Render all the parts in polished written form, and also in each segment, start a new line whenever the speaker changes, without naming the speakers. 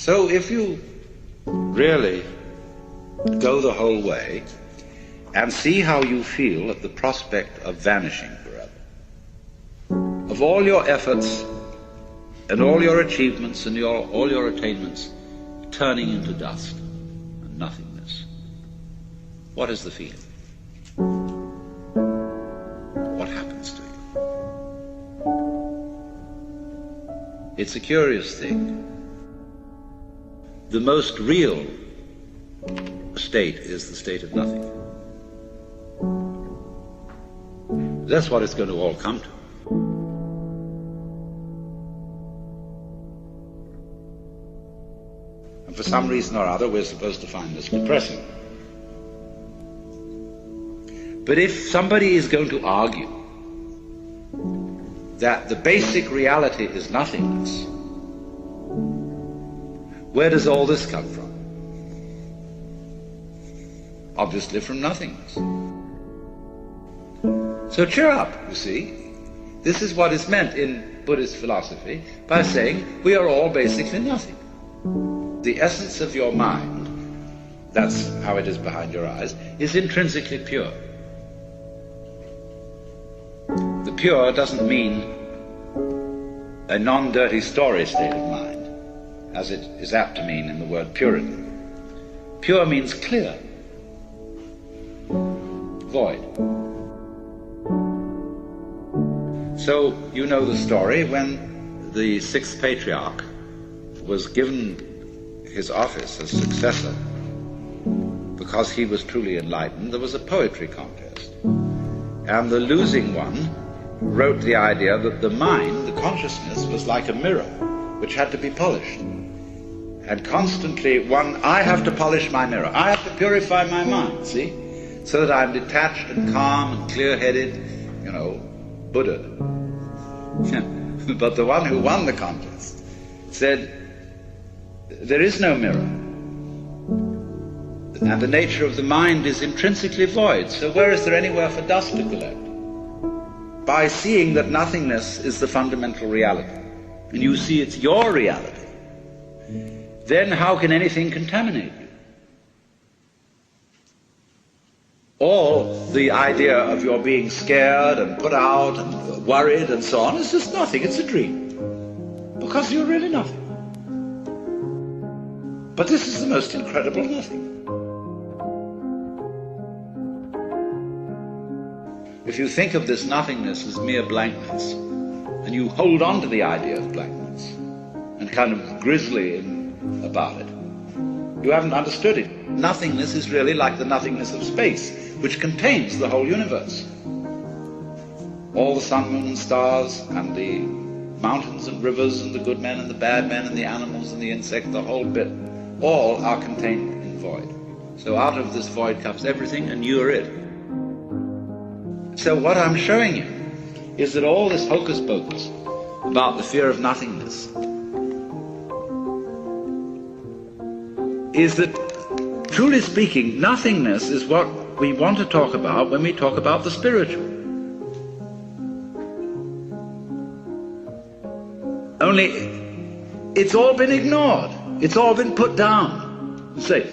So if you really go the whole way and see how you feel at the prospect of vanishing forever, of all your efforts and all your achievements and all your attainments turning into dust and nothingness, what is the feeling? What happens to you? It's a curious thing. The most real state is the state of nothing. That's what it's going to all come to. And for some reason or other, we're supposed to find this depressing. But if somebody is going to argue that the basic reality is nothingness, where does all this come from? Obviously from nothingness. So cheer up, you see. This is what is meant in Buddhist philosophy by saying we are all basically nothing. The essence of your mind, that's how it is behind your eyes, is intrinsically pure. The pure doesn't mean a non-dirty story state of mind, as it is apt to mean in the word purity. Pure means clear, void. So you know the story when the sixth patriarch was given his office as successor. Because he was truly enlightened, there was a poetry contest. And the losing one wrote the idea that the mind, the consciousness, was like a mirror which had to be polished. And constantly I have to polish my mirror. I have to purify my mind, see? So that I'm detached and calm and clear-headed, Buddha. But the one who won the contest said, there is no mirror. And the nature of the mind is intrinsically void. So where is there anywhere for dust to collect? By seeing that nothingness is the fundamental reality, and you see it's your reality, then how can anything contaminate you? All the idea of your being scared and put out and worried and so on is just nothing. It's a dream. Because you're really nothing. But this is the most incredible nothing. If you think of this nothingness as mere blankness, and you hold on to the idea of blankness, and kind of grisly about it, you haven't understood it. Nothingness is really like the nothingness of space, which contains the whole universe. All the sun, moon, and stars, and the mountains and rivers, and the good men and the bad men, and the animals and the insects, the whole bit, all are contained in void. So out of this void comes everything, and you're it. So what I'm showing you is that all this hocus pocus about the fear of nothingness is that, truly speaking, nothingness is what we want to talk about when we talk about the spiritual. Only it's all been ignored. It's all been put down. You say,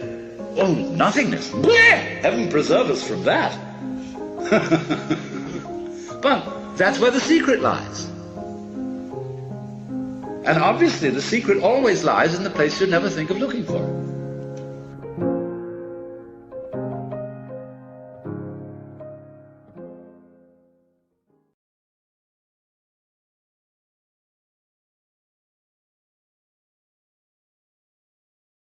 oh, nothingness. Bleh! Heaven preserve us from that. But that's where the secret lies. And obviously the secret always lies in the place you never think of looking for it.